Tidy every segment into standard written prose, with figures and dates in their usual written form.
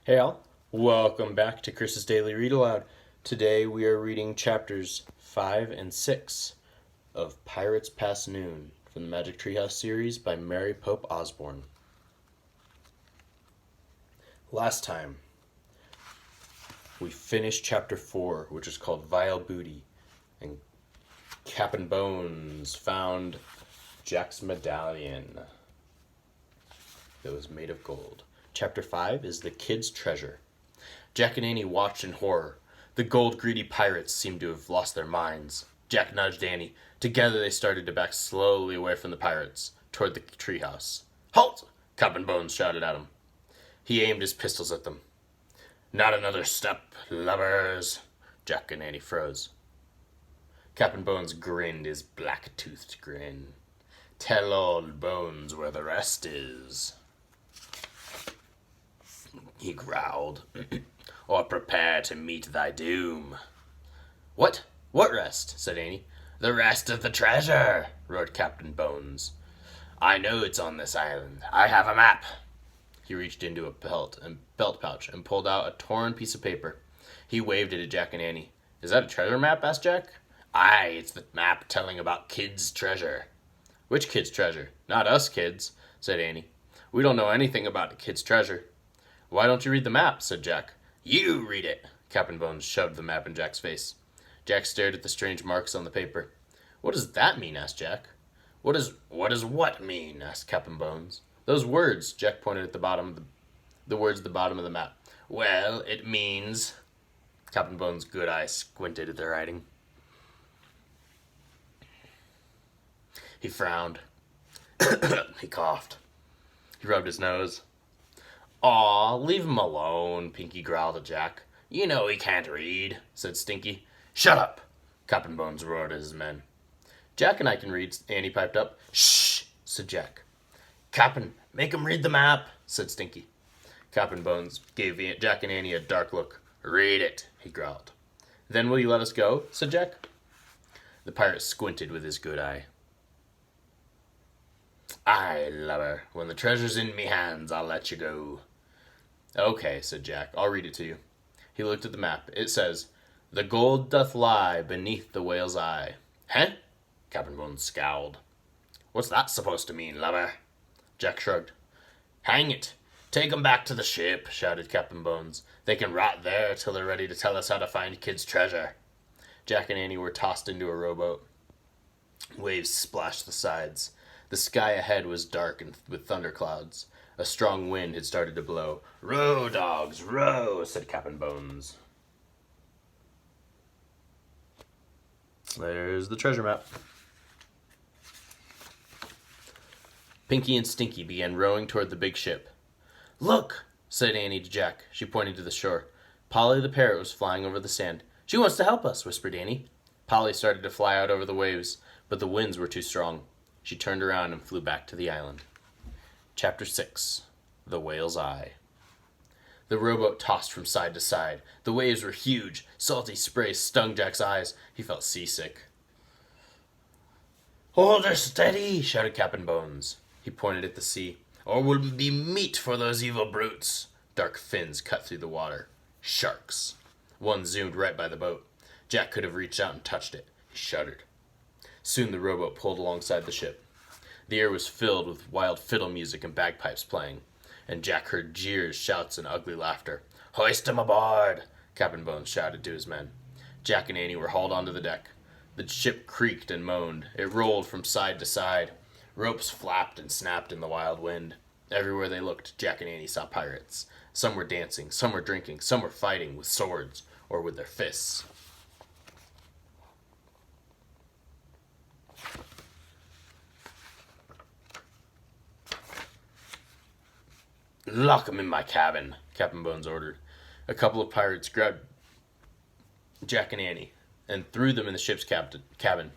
Hey all, welcome back to Chris's Daily Read Aloud. Today we are reading chapters 5 and 6 of Pirates Past Noon from the Magic Treehouse series by Mary Pope Osborn. Last time, we finished chapter 4, which is called Vile Booty, and Cap'n Bones found Jack's medallion that was made of gold. Chapter 5 is The Kid's Treasure. Jack and Annie watched in horror. The gold-greedy pirates seemed to have lost their minds. Jack nudged Annie. Together they started to back slowly away from the pirates, toward the treehouse. "Halt!" Cap'n Bones shouted at him. He aimed his pistols at them. "Not another step, lubbers!" Jack and Annie froze. Cap'n Bones grinned his black-toothed grin. "Tell old Bones where the rest is," he growled, "or prepare to meet thy doom." "What? What rest?" said Annie. "The rest of the treasure," roared Captain Bones. "I know it's on this island. I have a map." He reached into a belt pouch and pulled out a torn piece of paper. He waved it at Jack and Annie. "Is that a treasure map?" asked Jack. "Aye, it's the map telling about Kid's treasure." "Which Kid's treasure? Not us kids," said Annie. "We don't know anything about the Kid's treasure." "Why don't you read the map?" said Jack. "You read it." Captain Bones shoved the map in Jack's face. Jack stared at the strange marks on the paper. "What does that mean?" asked Jack. What does what mean?" asked Captain Bones. "Those words." Jack pointed at the words at the bottom of the map. "Well, it means..." Captain Bones' good eye squinted at the writing. He frowned. He coughed. He rubbed his nose. "Aw, leave him alone," Pinky growled at Jack. "You know he can't read," said Stinky. "Shut up!" Captain Bones roared at his men. "Jack and I can read," Annie piped up. "Shh!" said Jack. "Captain, make him read the map," said Stinky. Captain Bones gave Jack and Annie a dark look. "Read it," he growled. "Then will you let us go?" said Jack. The pirate squinted with his good eye. "Aye, lubber, when the treasure's in me hands, I'll let you go." "Okay," said Jack. "I'll read it to you." He looked at the map. It says, "The gold doth lie beneath the whale's eye." "Huh?" Captain Bones scowled. "What's that supposed to mean, lubber?" Jack shrugged. "Hang it! Take 'em back to the ship," shouted Captain Bones. "They can rot there till they're ready to tell us how to find Kid's treasure." Jack and Annie were tossed into a rowboat. Waves splashed the sides. The sky ahead was dark and with thunderclouds. A strong wind had started to blow. "Row, dogs, row," said Captain Bones. There's the treasure map. Pinky and Stinky began rowing toward the big ship. "Look," said Annie to Jack. She pointed to the shore. Polly the parrot was flying over the sand. "She wants to help us," whispered Annie. Polly started to fly out over the waves, but the winds were too strong. She turned around and flew back to the island. Chapter 6. The Whale's Eye. The rowboat tossed from side to side. The waves were huge. Salty spray stung Jack's eyes. He felt seasick. "Hold her steady," shouted Captain Bones. He pointed at the sea. "Or we'll be meat for those evil brutes." Dark fins cut through the water. Sharks. One zoomed right by the boat. Jack could have reached out and touched it. He shuddered. Soon the rowboat pulled alongside the ship. The air was filled with wild fiddle music and bagpipes playing, and Jack heard jeers, shouts, and ugly laughter. "Hoist him aboard!" Captain Bones shouted to his men. Jack and Annie were hauled onto the deck. The ship creaked and moaned. It rolled from side to side. Ropes flapped and snapped in the wild wind. Everywhere they looked, Jack and Annie saw pirates. Some were dancing, some were drinking, some were fighting with swords or with their fists. "Lock him in my cabin," Captain Bones ordered. A couple of pirates grabbed Jack and Annie and threw them in the ship's cabin,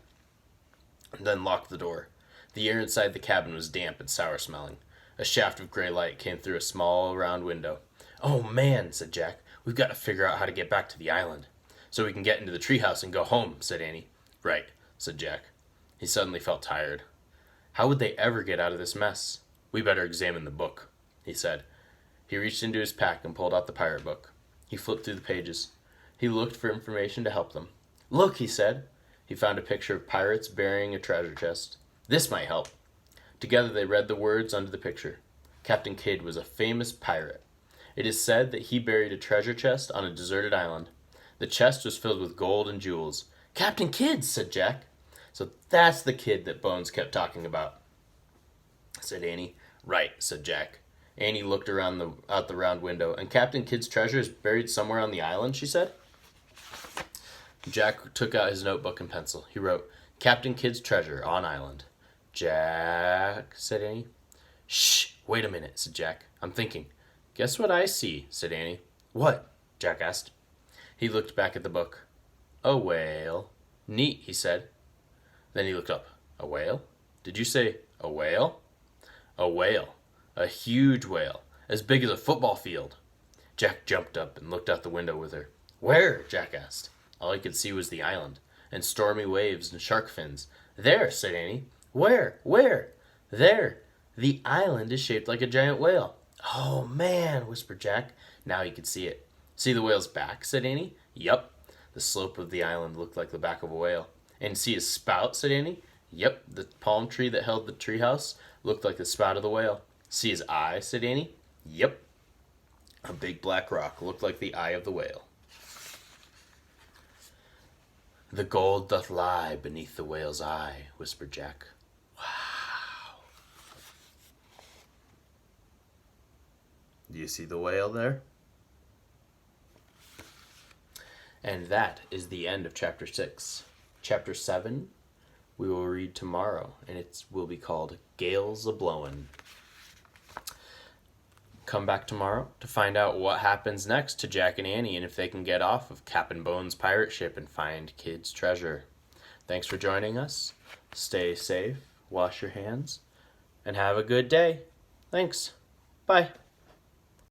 and then locked the door. The air inside the cabin was damp and sour-smelling. A shaft of gray light came through a small, round window. "Oh, man," said Jack. "We've got to figure out how to get back to the island." "So we can get into the treehouse and go home," said Annie. "Right," said Jack. He suddenly felt tired. How would they ever get out of this mess? "We better examine the book," he said. He reached into his pack and pulled out the pirate book. He flipped through the pages. He looked for information to help them. "Look," he said. He found a picture of pirates burying a treasure chest. This might help. Together they read the words under the picture. Captain Kidd was a famous pirate. It is said that he buried a treasure chest on a deserted island. The chest was filled with gold and jewels. "Captain Kidd," said Jack. "So that's the kid that Bones kept talking about," said Annie. "Right," said Jack. Annie looked out the round window. "And Captain Kidd's treasure is buried somewhere on the island," she said. Jack took out his notebook and pencil. He wrote, "Captain Kidd's treasure on island." "Jack," said Annie. "Shh, wait a minute," said Jack. "I'm thinking." "Guess what I see," said Annie. "What?" Jack asked. He looked back at the book. "A whale." "Neat," he said. Then he looked up. "A whale? Did you say a whale?" "A whale. A huge whale. As big as a football field." Jack jumped up and looked out the window with her. "Where?" Jack asked. All he could see was the island, and stormy waves and shark fins. "There," said Annie. "Where? Where?" "There. The island is shaped like a giant whale." "Oh, man," whispered Jack. Now he could see it. "See the whale's back?" said Annie. "Yup." The slope of the island looked like the back of a whale. "And see his spout?" said Annie. "Yep." The palm tree that held the treehouse looked like the spout of the whale. "See his eye?" said Annie. "Yep." A big black rock looked like the eye of the whale. "The gold doth lie beneath the whale's eye," whispered Jack. Wow. Do you see the whale there? And that is the end of chapter 6. Chapter 7 we will read tomorrow, and it will be called Gales A-Blowin'. Come back tomorrow to find out what happens next to Jack and Annie and if they can get off of Captain Bones' pirate ship and find Kidd's treasure. Thanks for joining us. Stay safe, wash your hands, and have a good day. Thanks. Bye.